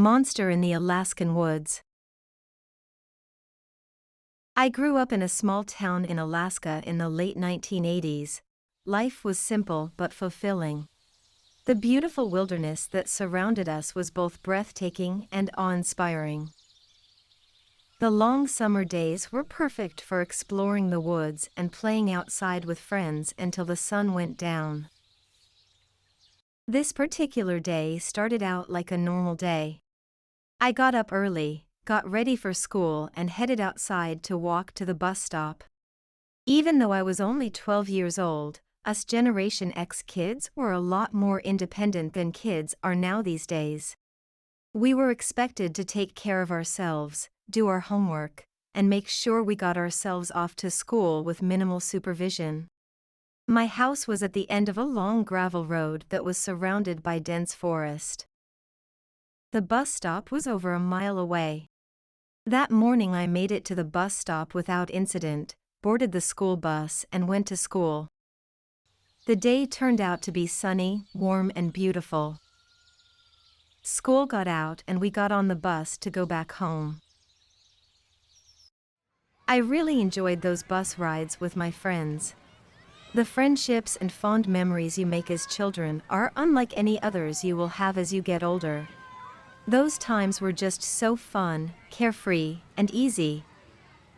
Monster in the Alaskan Woods. I grew up in a small town in Alaska in the late 1980s. Life was simple but fulfilling. The beautiful wilderness that surrounded us was both breathtaking and awe-inspiring. The long summer days were perfect for exploring the woods and playing outside with friends until the sun went down. This particular day started out like a normal day. I got up early, got ready for school, and headed outside to walk to the bus stop. Even though I was only 12 years old, us Generation X kids were a lot more independent than kids are now these days. We were expected to take care of ourselves, do our homework, and make sure we got ourselves off to school with minimal supervision. My house was at the end of a long gravel road that was surrounded by dense forest. The bus stop was over a mile away. That morning I made it to the bus stop without incident, boarded the school bus, and went to school. The day turned out to be sunny, warm, and beautiful. School got out and we got on the bus to go back home. I really enjoyed those bus rides with my friends. The friendships and fond memories you make as children are unlike any others you will have as you get older. Those times were just so fun, carefree, and easy.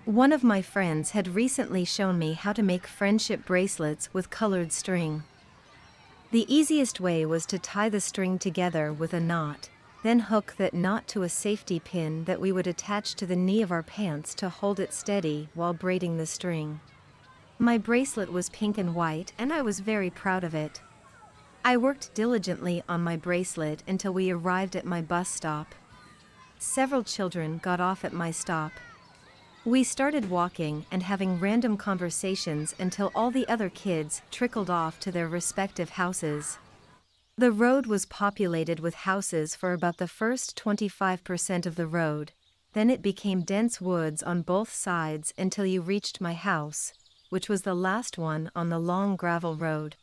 One of my friends had recently shown me how to make friendship bracelets with colored string. The easiest way was to tie the string together with a knot, then hook that knot to a safety pin that we would attach to the knee of our pants to hold it steady while braiding the string. My bracelet was pink and white, and I was very proud of it. I worked diligently on my bracelet until we arrived at my bus stop. Several children got off at my stop. We started walking and having random conversations until all the other kids trickled off to their respective houses. The road was populated with houses for about the first 25% of the road, then it became dense woods on both sides until you reached my house, which was the last one on the long gravel road.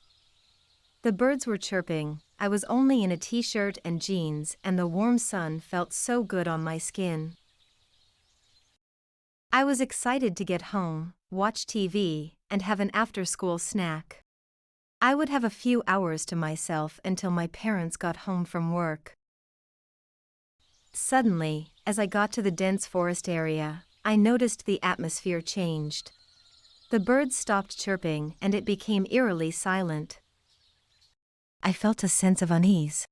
The birds were chirping, I was only in a t-shirt and jeans, and the warm sun felt so good on my skin. I was excited to get home, watch TV, and have an after-school snack. I would have a few hours to myself until my parents got home from work. Suddenly, as I got to the dense forest area, I noticed the atmosphere changed. The birds stopped chirping and it became eerily silent. I felt a sense of unease.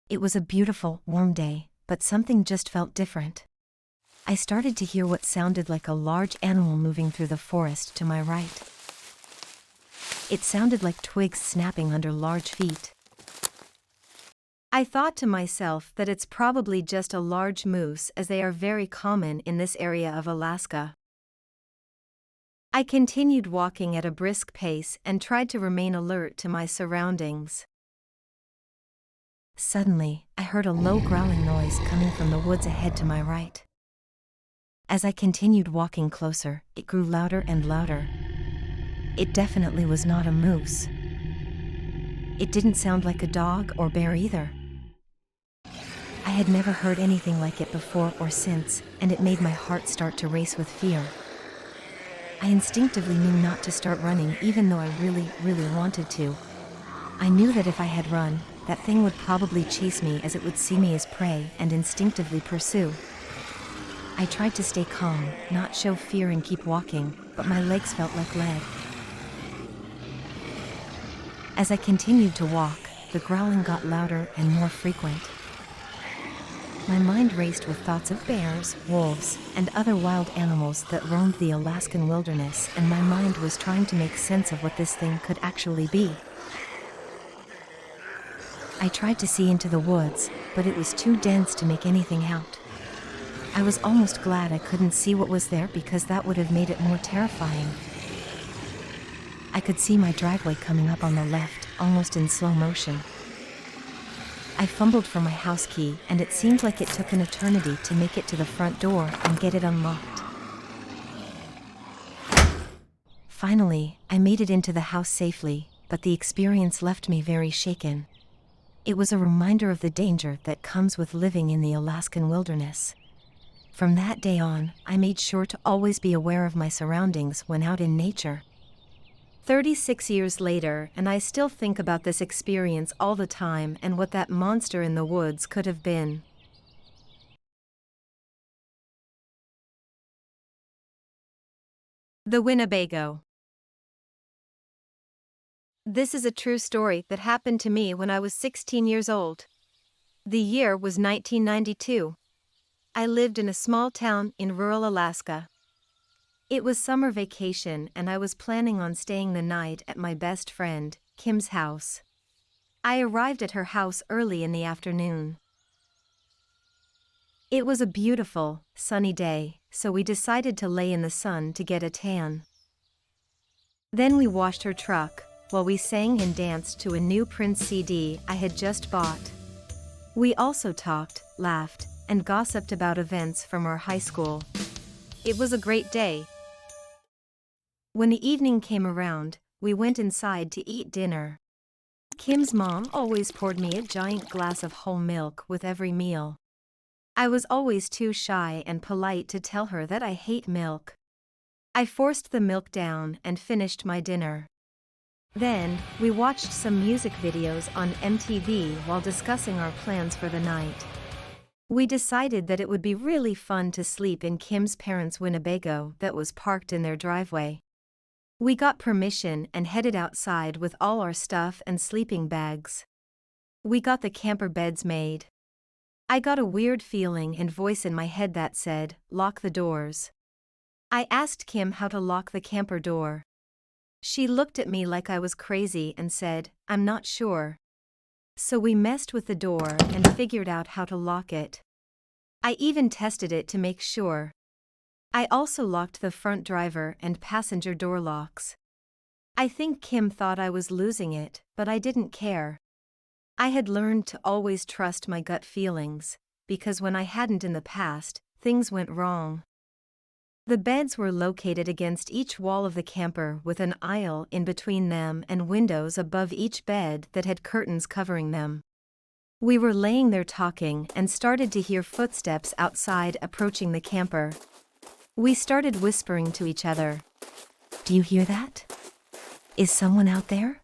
It was a beautiful, warm day, but something just felt different. I started to hear what sounded like a large animal moving through the forest to my right. It sounded like twigs snapping under large feet. I thought to myself that it's probably just a large moose, as they are very common in this area of Alaska. I continued walking at a brisk pace and tried to remain alert to my surroundings. Suddenly, I heard a low growling noise coming from the woods ahead to my right. As I continued walking closer, it grew louder and louder. It definitely was not a moose. It didn't sound like a dog or bear either. I had never heard anything like it before or since, and it made my heart start to race with fear. I instinctively knew not to start running even though I really wanted to. I knew that if I had run, that thing would probably chase me as it would see me as prey and instinctively pursue. I tried to stay calm, not show fear and keep walking, but my legs felt like lead. As I continued to walk, the growling got louder and more frequent. My mind raced with thoughts of bears, wolves, and other wild animals that roamed the Alaskan wilderness, and my mind was trying to make sense of what this thing could actually be. I tried to see into the woods, but it was too dense to make anything out. I was almost glad I couldn't see what was there because that would have made it more terrifying. I could see my driveway coming up on the left, almost in slow motion. I fumbled for my house key, and it seemed like it took an eternity to make it to the front door and get it unlocked. Finally, I made it into the house safely, but the experience left me very shaken. It was a reminder of the danger that comes with living in the Alaskan wilderness. From that day on, I made sure to always be aware of my surroundings when out in nature. 36 years later, and I still think about this experience all the time and what that monster in the woods could have been. The Winnebago. This is a true story that happened to me when I was 16 years old. The year was 1992. I lived in a small town in rural Alaska. It was summer vacation and I was planning on staying the night at my best friend, Kim's house. I arrived at her house early in the afternoon. It was a beautiful, sunny day, so we decided to lay in the sun to get a tan. Then we washed her truck, while we sang and danced to a new Prince CD I had just bought. We also talked, laughed, and gossiped about events from our high school. It was a great day. When the evening came around, we went inside to eat dinner. Kim's mom always poured me a giant glass of whole milk with every meal. I was always too shy and polite to tell her that I hate milk. I forced the milk down and finished my dinner. Then, we watched some music videos on MTV while discussing our plans for the night. We decided that it would be really fun to sleep in Kim's parents' Winnebago that was parked in their driveway. We got permission and headed outside with all our stuff and sleeping bags. We got the camper beds made. I got a weird feeling and voice in my head that said, "Lock the doors." I asked Kim how to lock the camper door. She looked at me like I was crazy and said, "I'm not sure." So we messed with the door and figured out how to lock it. I even tested it to make sure. I also locked the front driver and passenger door locks. I think Kim thought I was losing it, but I didn't care. I had learned to always trust my gut feelings, because when I hadn't in the past, things went wrong. The beds were located against each wall of the camper with an aisle in between them and windows above each bed that had curtains covering them. We were laying there talking and started to hear footsteps outside approaching the camper. We started whispering to each other. "Do you hear that? Is someone out there?"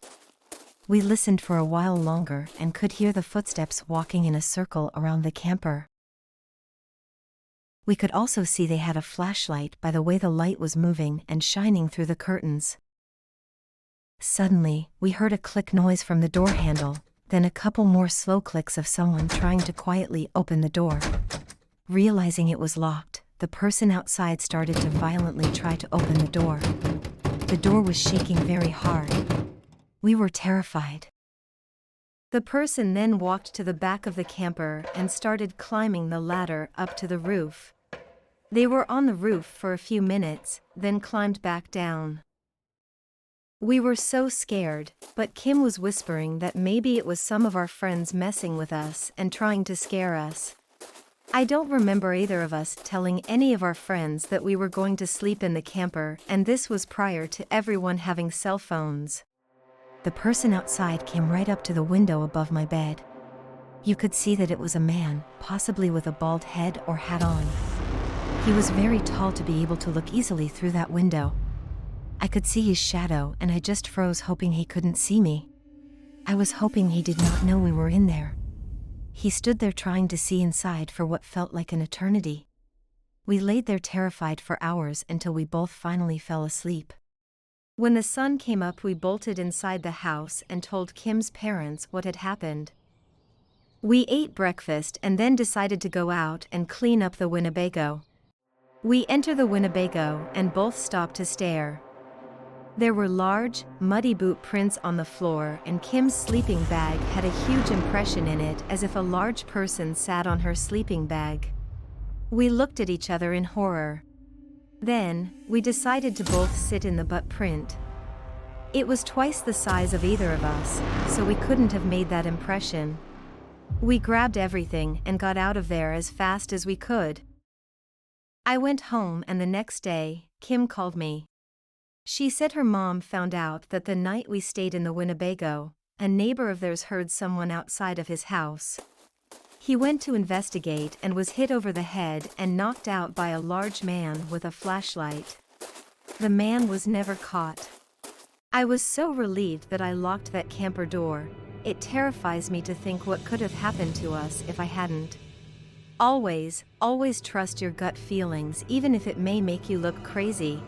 We listened for a while longer and could hear the footsteps walking in a circle around the camper. We could also see they had a flashlight by the way the light was moving and shining through the curtains. Suddenly, we heard a click noise from the door handle, then a couple more slow clicks of someone trying to quietly open the door. Realizing it was locked, the person outside started to violently try to open the door. The door was shaking very hard. We were terrified. The person then walked to the back of the camper and started climbing the ladder up to the roof. They were on the roof for a few minutes, then climbed back down. We were so scared, but Kim was whispering that maybe it was some of our friends messing with us and trying to scare us. I don't remember either of us telling any of our friends that we were going to sleep in the camper, and this was prior to everyone having cell phones. The person outside came right up to the window above my bed. You could see that it was a man, possibly with a bald head or hat on. He was very tall to be able to look easily through that window. I could see his shadow and I just froze, hoping he couldn't see me. I was hoping he did not know we were in there. He stood there trying to see inside for what felt like an eternity. We laid there terrified for hours until we both finally fell asleep. When the sun came up, we bolted inside the house and told Kim's parents what had happened. We ate breakfast and then decided to go out and clean up the Winnebago. We entered the Winnebago and both stopped to stare. There were large, muddy boot prints on the floor, and Kim's sleeping bag had a huge impression in it, as if a large person sat on her sleeping bag. We looked at each other in horror. Then, we decided to both sit in the butt print. It was twice the size of either of us, so we couldn't have made that impression. We grabbed everything and got out of there as fast as we could. I went home, and the next day, Kim called me. She said her mom found out that the night we stayed in the Winnebago, A neighbor of theirs heard someone outside of his house. He went to investigate and was hit over the head and knocked out by a large man with a flashlight. The man was never caught. I was so relieved that I locked that camper door. It terrifies me to think what could have happened to us if I hadn't. Always, always trust your gut feelings even if it may make you look crazy.